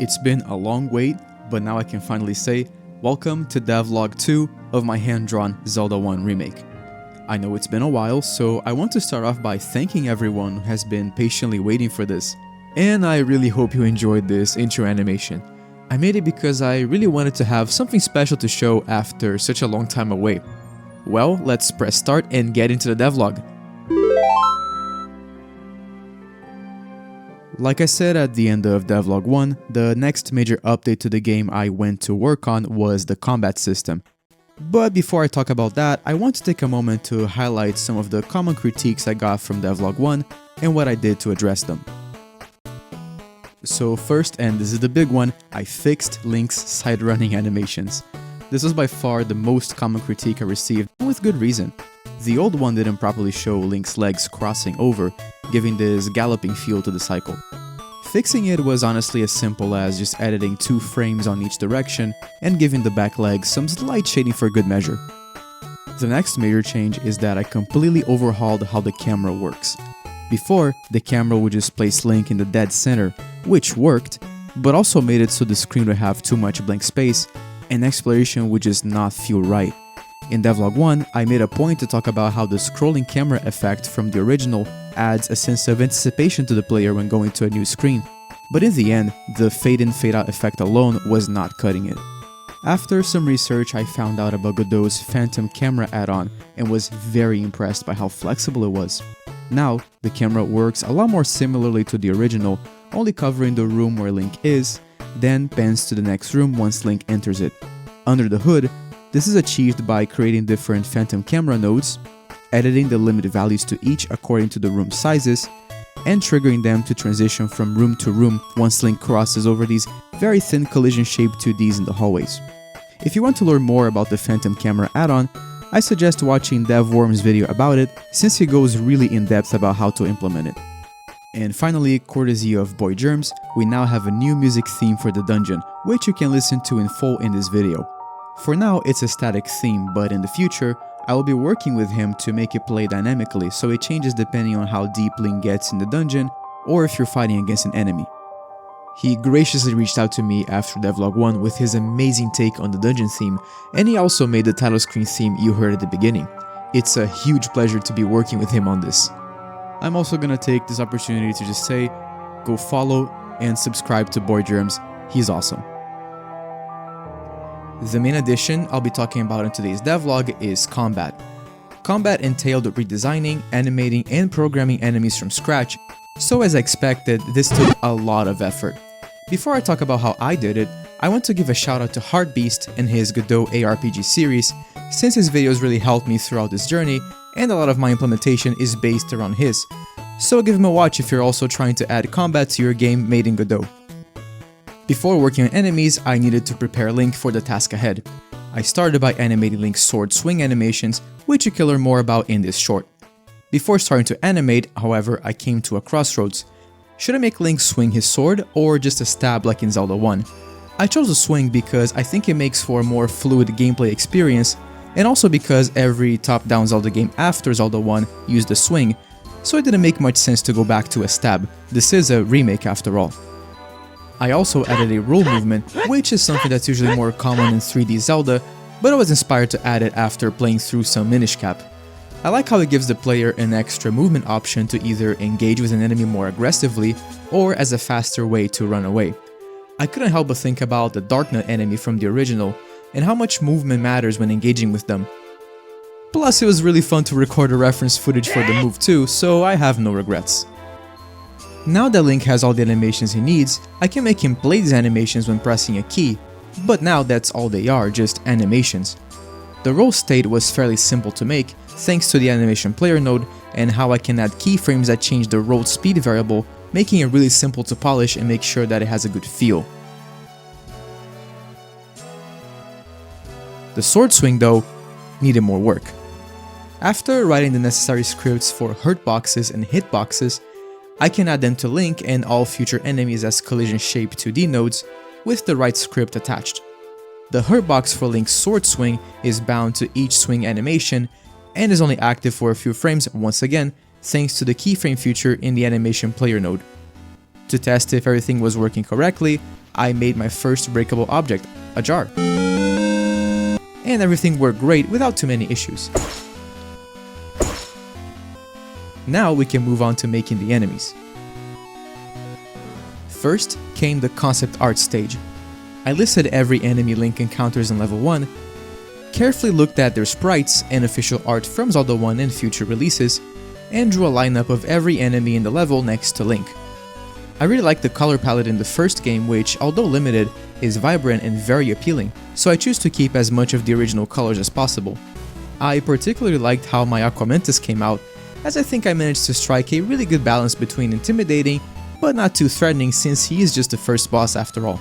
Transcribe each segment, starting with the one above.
It's been a long wait, but now I can finally say, welcome to Devlog 2 of my hand-drawn Zelda 1 remake. I know it's been a while, so I want to start off by thanking everyone who has been patiently waiting for this. And I really hope you enjoyed this intro animation. I made it because I really wanted to have something special to show after such a long time away. Well, let's press start and get into the devlog. Like I said at the end of Devlog 1, the next major update to the game I went to work on was the combat system. But before I talk about that, I want to take a moment to highlight some of the common critiques I got from Devlog 1 and what I did to address them. So first, and this is the big one, I fixed Link's side running animations. This was by far the most common critique I received, and with good reason. The old one didn't properly show Link's legs crossing over, giving this galloping feel to the cycle. Fixing it was honestly as simple as just editing 2 frames on each direction and giving the back legs some slight shading for good measure. The next major change is that I completely overhauled how the camera works. Before, the camera would just place Link in the dead center, which worked, but also made it so the screen would have too much blank space and exploration would just not feel right. In Devlog 1, I made a point to talk about how the scrolling camera effect from the original adds a sense of anticipation to the player when going to a new screen, but in the end, the fade in fade out effect alone was not cutting it. After some research, I found out about Godot's Phantom Camera add-on and was very impressed by how flexible it was. Now, the camera works a lot more similarly to the original, only covering the room where Link is, then pans to the next room once Link enters it. Under the hood, this is achieved by creating different Phantom Camera nodes, editing the limit values to each according to the room sizes, and triggering them to transition from room to room once Link crosses over these very thin collision-shaped 2Ds in the hallways. If you want to learn more about the Phantom Camera add-on, I suggest watching DevWorm's video about it, since he goes really in-depth about how to implement it. And finally, courtesy of Boy Germs, we now have a new music theme for the dungeon, which you can listen to in full in this video. For now, it's a static theme, but in the future, I will be working with him to make it play dynamically so it changes depending on how deep Link gets in the dungeon or if you're fighting against an enemy. He graciously reached out to me after Devlog 1 with his amazing take on the dungeon theme, and he also made the title screen theme you heard at the beginning. It's a huge pleasure to be working with him on this. I'm also gonna take this opportunity to just say, go follow and subscribe to Boy Germs, he's awesome. The main addition I'll be talking about in today's devlog is combat. Combat entailed redesigning, animating, and programming enemies from scratch, so as I expected, this took a lot of effort. Before I talk about how I did it, I want to give a shout out to Heartbeast and his Godot ARPG series, since his videos really helped me throughout this journey, and a lot of my implementation is based around his. So give him a watch if you're also trying to add combat to your game made in Godot. Before working on enemies, I needed to prepare Link for the task ahead. I started by animating Link's sword swing animations, which you can learn more about in this short. Before starting to animate, however, I came to a crossroads. Should I make Link swing his sword, or just a stab like in Zelda 1? I chose a swing because I think it makes for a more fluid gameplay experience, and also because every top-down Zelda game after Zelda 1 used a swing, so it didn't make much sense to go back to a stab. This is a remake after all. I also added a roll movement, which is something that's usually more common in 3D Zelda, but I was inspired to add it after playing through some Minish cap. I like how it gives the player an extra movement option to either engage with an enemy more aggressively, or as a faster way to run away. I couldn't help but think about the Darknut enemy from the original, and how much movement matters when engaging with them. Plus, it was really fun to record a reference footage for the move too, so I have no regrets. Now that Link has all the animations he needs, I can make him play these animations when pressing a key, but now that's all they are, just animations. The roll state was fairly simple to make, thanks to the animation player node and how I can add keyframes that change the roll speed variable, making it really simple to polish and make sure that it has a good feel. The sword swing, though, needed more work. After writing the necessary scripts for hurt boxes and hit boxes, I can add them to Link and all future enemies as collision-shaped 2D nodes with the right script attached. The hurt box for Link's sword swing is bound to each swing animation and is only active for a few frames once again, thanks to the keyframe feature in the animation player node. To test if everything was working correctly, I made my first breakable object, a jar. And everything worked great without too many issues. Now we can move on to making the enemies. First came the concept art stage. I listed every enemy Link encounters in level 1, carefully looked at their sprites and official art from Zelda 1 and future releases, and drew a lineup of every enemy in the level next to Link. I really liked the color palette in the first game, which, although limited, is vibrant and very appealing, so I choose to keep as much of the original colors as possible. I particularly liked how my Aquamentus came out, as I think I managed to strike a really good balance between intimidating but not too threatening, since he is just the first boss after all.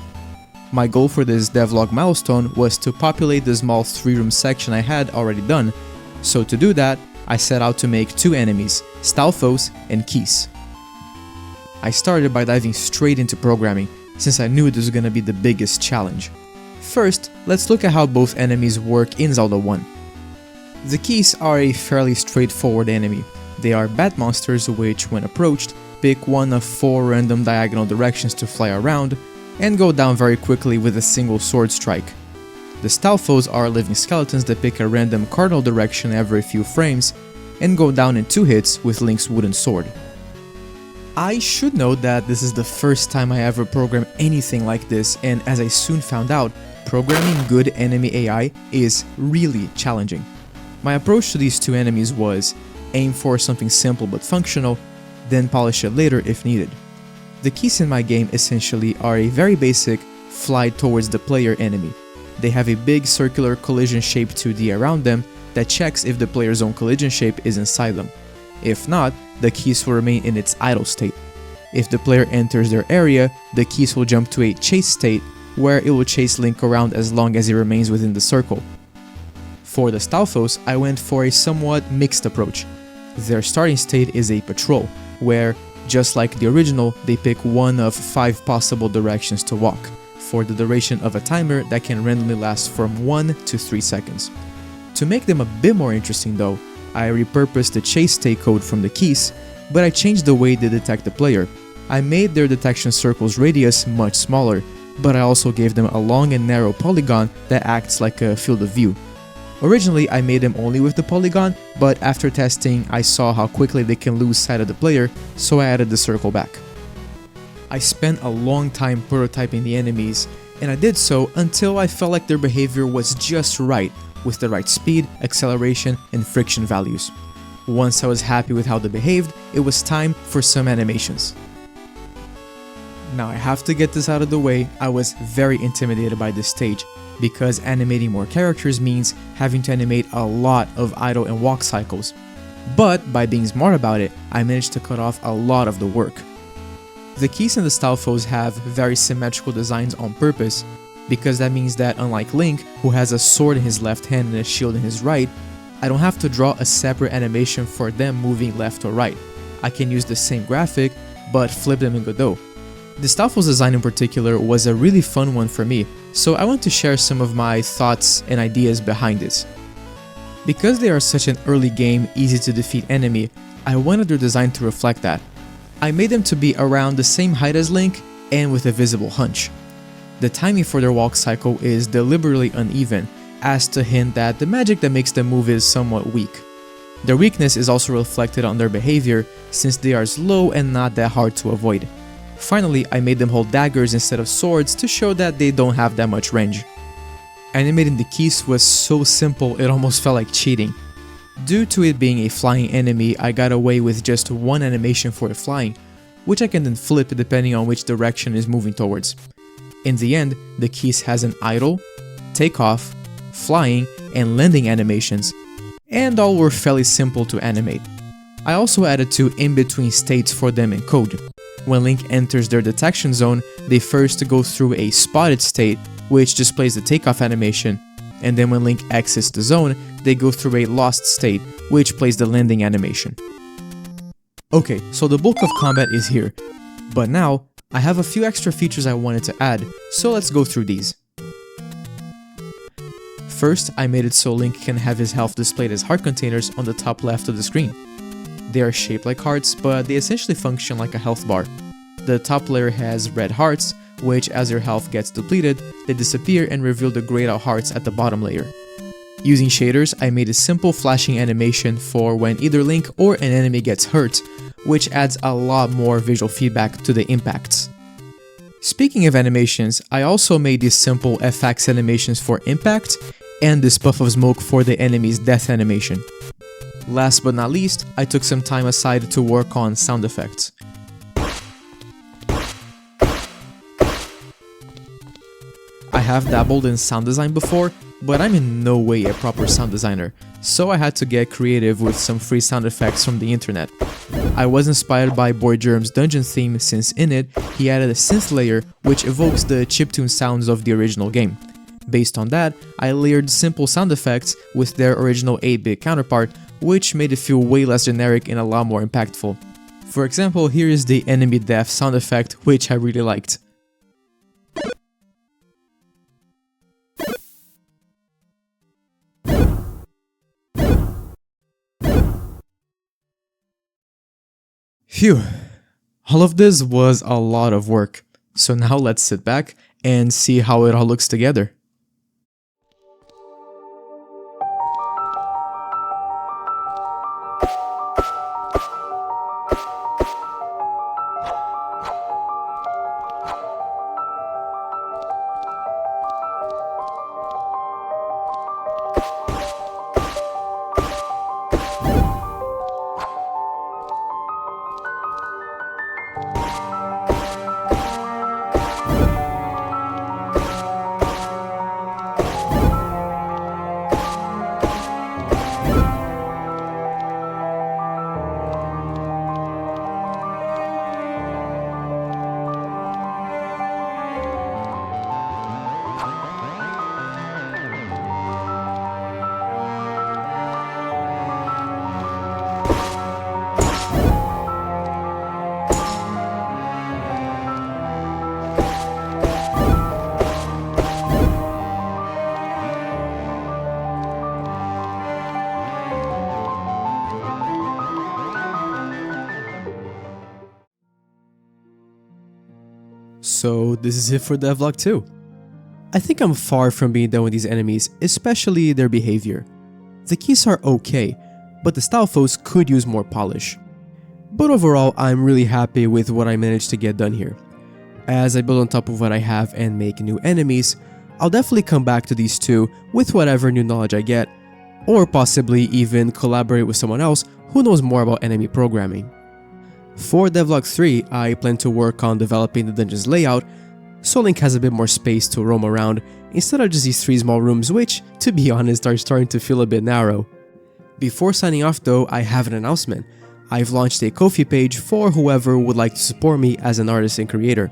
My goal for this devlog milestone was to populate the small 3-room section I had already done, so to do that, I set out to make 2 enemies, Stalfos and Keys. I started by diving straight into programming, since I knew this was gonna be the biggest challenge. First, let's look at how both enemies work in Zelda 1. The Keys are a fairly straightforward enemy. They are bat monsters which, when approached, pick one of 4 random diagonal directions to fly around, and go down very quickly with a single sword strike. The Stalfos are living skeletons that pick a random cardinal direction every few frames, and go down in 2 hits with Link's wooden sword. I should note that this is the first time I ever programmed anything like this, and as I soon found out, programming good enemy AI is really challenging. My approach to these 2 enemies was aim for something simple but functional, then polish it later if needed. The Keys in my game essentially are a very basic fly towards the player enemy. They have a big circular collision shape 2D around them that checks if the player's own collision shape is inside them. If not, the Keys will remain in its idle state. If the player enters their area, the Keys will jump to a chase state where it will chase Link around as long as he remains within the circle. For the Stalfos, I went for a somewhat mixed approach. Their starting state is a patrol, where, just like the original, they pick one of 5 possible directions to walk, for the duration of a timer that can randomly last from 1 to 3 seconds. To make them a bit more interesting though, I repurposed the chase state code from the Keys, but I changed the way they detect the player. I made their detection circle's radius much smaller, but I also gave them a long and narrow polygon that acts like a field of view. Originally, I made them only with the polygon, but after testing, I saw how quickly they can lose sight of the player, so I added the circle back. I spent a long time prototyping the enemies, and I did so until I felt like their behavior was just right, with the right speed, acceleration, and friction values. Once I was happy with how they behaved, it was time for some animations. Now I have to get this out of the way, I was very intimidated by this stage, because animating more characters means having to animate a lot of idle and walk cycles. But by being smart about it, I managed to cut off a lot of the work. The Keys and the Stalfos have very symmetrical designs on purpose, because that means that unlike Link, who has a sword in his left hand and a shield in his right, I don't have to draw a separate animation for them moving left or right. I can use the same graphic, but flip them in Godot. The Stalfos design in particular was a really fun one for me, so I want to share some of my thoughts and ideas behind this. Because they are such an early game, easy to defeat enemy, I wanted their design to reflect that. I made them to be around the same height as Link and with a visible hunch. The timing for their walk cycle is deliberately uneven, as to hint that the magic that makes them move is somewhat weak. Their weakness is also reflected on their behavior, since they are slow and not that hard to avoid. Finally, I made them hold daggers instead of swords to show that they don't have that much range. Animating the Keys was so simple it almost felt like cheating. Due to it being a flying enemy, I got away with just one animation for the flying, which I can then flip depending on which direction is moving towards. In the end, the Keys has an idle, takeoff, flying, and landing animations, and all were fairly simple to animate. I also added 2 in-between states for them in code. When Link enters their detection zone, they first go through a spotted state, which displays the takeoff animation, and then when Link exits the zone, they go through a lost state, which plays the landing animation. Okay, so the bulk of combat is here, but now, I have a few extra features I wanted to add, so let's go through these. First, I made it so Link can have his health displayed as heart containers on the top left of the screen. They are shaped like hearts, but they essentially function like a health bar. The top layer has red hearts, which as your health gets depleted, they disappear and reveal the grayed out hearts at the bottom layer. Using shaders, I made a simple flashing animation for when either Link or an enemy gets hurt, which adds a lot more visual feedback to the impacts. Speaking of animations, I also made these simple FX animations for impact and this puff of smoke for the enemy's death animation. Last but not least, I took some time aside to work on sound effects. I have dabbled in sound design before, but I'm in no way a proper sound designer, so I had to get creative with some free sound effects from the internet. I was inspired by Boy Germ's dungeon theme since in it, he added a synth layer which evokes the chiptune sounds of the original game. Based on that, I layered simple sound effects with their original 8-bit counterpart, which made it feel way less generic and a lot more impactful. For example, here is the enemy death sound effect, which I really liked. Phew, all of this was a lot of work, so now let's sit back and see how it all looks together. So this is it for Devlog 2. I think I'm far from being done with these enemies, especially their behavior. The keys are okay, but the Stalfos could use more polish. But overall, I'm really happy with what I managed to get done here. As I build on top of what I have and make new enemies, I'll definitely come back to these two with whatever new knowledge I get, or possibly even collaborate with someone else who knows more about enemy programming. For Devlog 3, I plan to work on developing the dungeon's layout, so Link has a bit more space to roam around instead of just these 3 small rooms which, to be honest, are starting to feel a bit narrow. Before signing off though, I have an announcement. I've launched a Ko-fi page for whoever would like to support me as an artist and creator.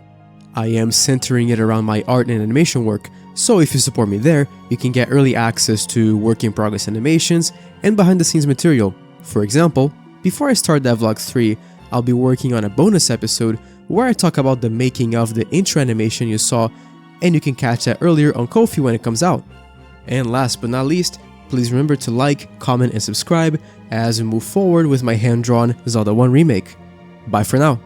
I am centering it around my art and animation work, so if you support me there, you can get early access to work-in-progress animations and behind-the-scenes material. For example, before I start Devlog 3, I'll be working on a bonus episode where I talk about the making of the intro animation you saw, and you can catch that earlier on Ko-fi when it comes out. And last but not least, please remember to like, comment, and subscribe as we move forward with my hand-drawn Zelda 1 remake. Bye for now.